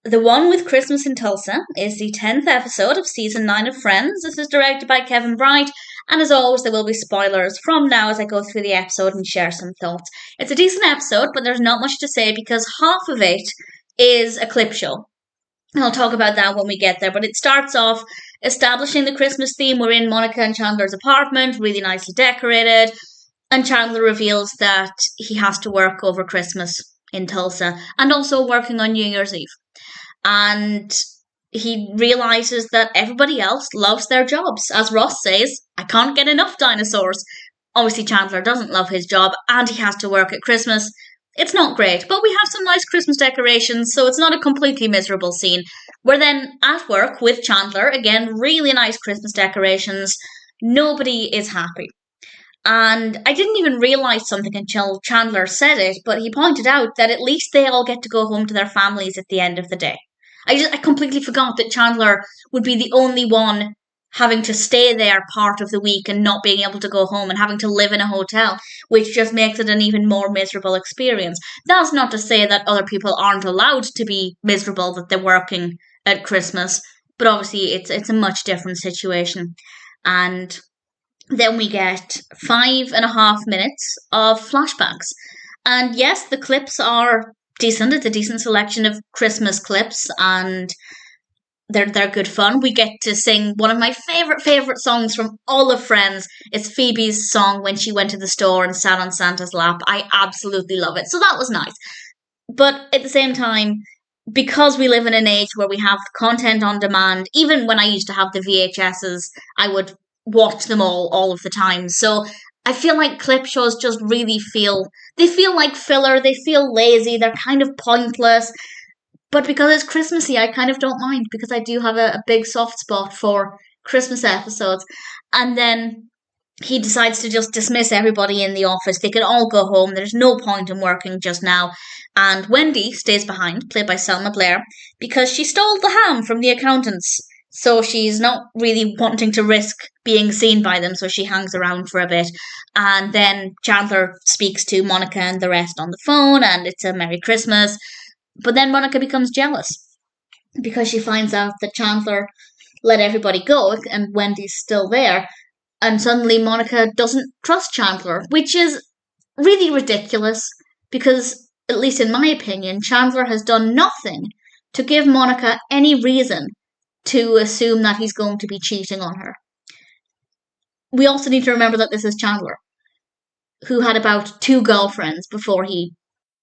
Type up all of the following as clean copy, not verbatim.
The one with Christmas in Tulsa is the 10th episode of season 9 of Friends. This is directed by Kevin Bright, and as always, there will be spoilers from now as I go through the episode and share some thoughts. It's a decent episode, but there's not much to say because half of it is a clip show. I'll talk about that when we get there, but it starts off establishing the Christmas theme. We're in Monica and Chandler's apartment, really nicely decorated, and Chandler reveals that he has to work over Christmas in Tulsa and also working on New Year's Eve. And he realizes that everybody else loves their jobs. As Ross says, I can't get enough dinosaurs. Obviously, Chandler doesn't love his job and he has to work at Christmas. It's not great, but we have some nice Christmas decorations, so it's not a completely miserable scene. We're then at work with Chandler. Again, really nice Christmas decorations. Nobody is happy. And I didn't even realize something until Chandler said it, but he pointed out that at least they all get to go home to their families at the end of the day. I completely forgot that Chandler would be the only one having to stay there part of the week and not being able to go home and having to live in a hotel, which just makes it an even more miserable experience. That's not to say that other people aren't allowed to be miserable that they're working at Christmas, but obviously it's a much different situation. And then we get 5.5 minutes of flashbacks. And yes, the clips are decent. It's a decent selection of Christmas clips, and they're good fun. We get to sing one of my favorite songs from all of Friends. It's Phoebe's song when she went to the store and sat on Santa's lap. I absolutely love it. So that was nice. But at the same time, because we live in an age where we have content on demand, even when I used to have the VHSs, I would watch them all of the time. So I feel like clip shows just really feel like filler, they feel lazy, they're kind of pointless. But because it's Christmassy, I kind of don't mind because I do have a big soft spot for Christmas episodes. And then he decides to just dismiss everybody in the office. They can all go home. There's no point in working just now. And Wendy stays behind, played by Selma Blair, because she stole the ham from the accountants. So she's not really wanting to risk being seen by them, so she hangs around for a bit. And then Chandler speaks to Monica and the rest on the phone, and it's a Merry Christmas. But then Monica becomes jealous because she finds out that Chandler let everybody go and Wendy's still there. And suddenly Monica doesn't trust Chandler, which is really ridiculous because, at least in my opinion, Chandler has done nothing to give Monica any reason to assume that he's going to be cheating on her. We also need to remember that this is Chandler, who had about 2 girlfriends before he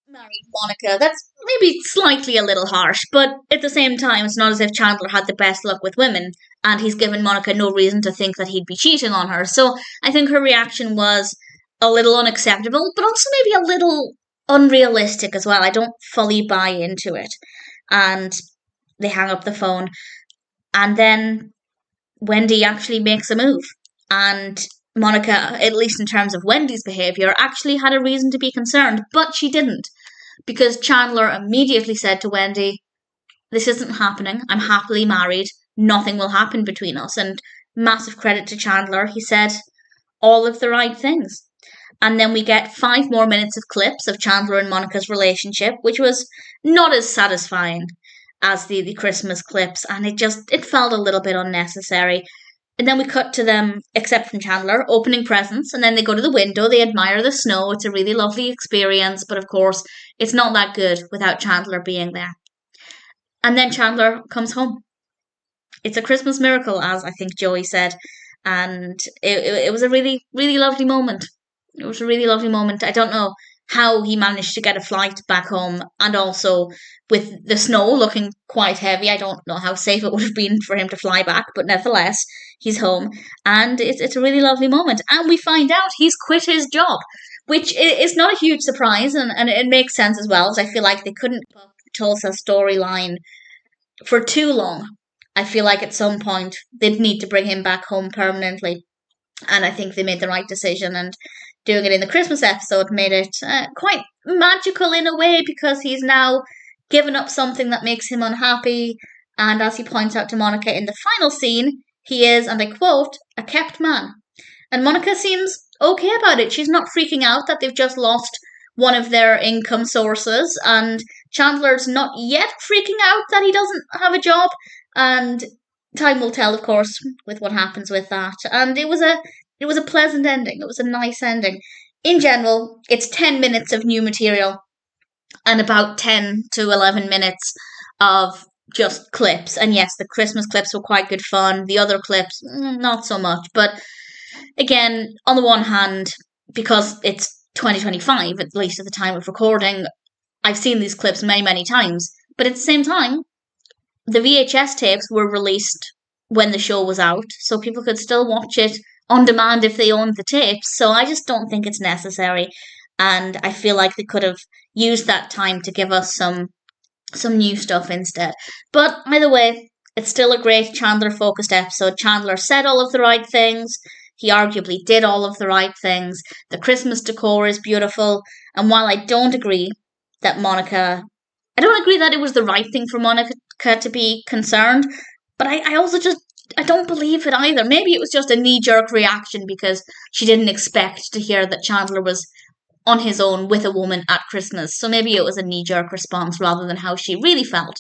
married Monica. That's maybe slightly a little harsh, but at the same time, it's not as if Chandler had the best luck with women, and he's given Monica no reason to think that he'd be cheating on her. So I think her reaction was a little unacceptable, but also maybe a little unrealistic as well. I don't fully buy into it. And they hang up the phone. And then Wendy actually makes a move. And Monica, at least in terms of Wendy's behaviour, actually had a reason to be concerned, but she didn't. Because Chandler immediately said to Wendy, this isn't happening. I'm happily married. Nothing will happen between us. And massive credit to Chandler. He said all of the right things. And then we get 5 more minutes of clips of Chandler and Monica's relationship, which was not as satisfying as the Christmas clips, and it felt a little bit unnecessary. And then we cut to them, except from Chandler, opening presents, and then they go to the window, they admire the snow, it's a really lovely experience, but of course, it's not that good without Chandler being there. And then Chandler comes home. It's a Christmas miracle, as I think Joey said, and it was a really, really lovely moment. It was a really lovely moment. I don't know how he managed to get a flight back home, and also with the snow looking quite heavy, I don't know how safe it would have been for him to fly back, but nevertheless, he's home, and it's a really lovely moment. And we find out he's quit his job, which is not a huge surprise, and it makes sense as well, as I feel like they couldn't put Tulsa storyline for too long. I feel like at some point they'd need to bring him back home permanently, and I think they made the right decision, and doing it in the Christmas episode made it quite magical in a way, because he's now given up something that makes him unhappy, and as he points out to Monica in the final scene, he is, and I quote, a kept man. And Monica seems okay about it. She's not freaking out that they've just lost one of their income sources, and Chandler's not yet freaking out that he doesn't have a job, and time will tell, of course, with what happens with that. And it was a pleasant ending. It was a nice ending. In general, it's 10 minutes of new material and about 10 to 11 minutes of just clips. And yes, the Christmas clips were quite good fun. The other clips, not so much. But again, on the one hand, because it's 2025, at least at the time of recording, I've seen these clips many, many times. But at the same time, the VHS tapes were released when the show was out, so people could still watch it on demand if they owned the tapes. So I just don't think it's necessary. And I feel like they could have used that time to give us some new stuff instead. But either way, it's still a great Chandler-focused episode. Chandler said all of the right things. He arguably did all of the right things. The Christmas decor is beautiful. And while I don't agree that I don't agree that it was the right thing for Monica to be concerned, but I also just, I don't believe it either. Maybe it was just a knee-jerk reaction because she didn't expect to hear that Chandler was on his own with a woman at Christmas. So maybe it was a knee-jerk response rather than how she really felt.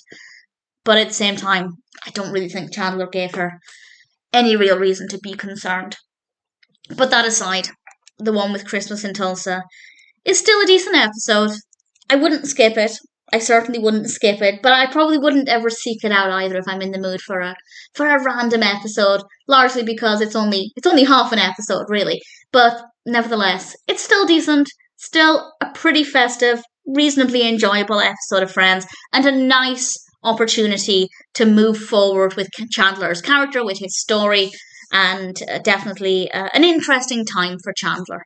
But at the same time, I don't really think Chandler gave her any real reason to be concerned. But that aside, the one with Christmas in Tulsa is still a decent episode. I wouldn't skip it. I certainly wouldn't skip it, but I probably wouldn't ever seek it out either if I'm in the mood for a random episode, largely because it's only half an episode really. But nevertheless, it's still decent, still a pretty festive, reasonably enjoyable episode of Friends, and a nice opportunity to move forward with Chandler's character, with his story, and definitely an interesting time for Chandler.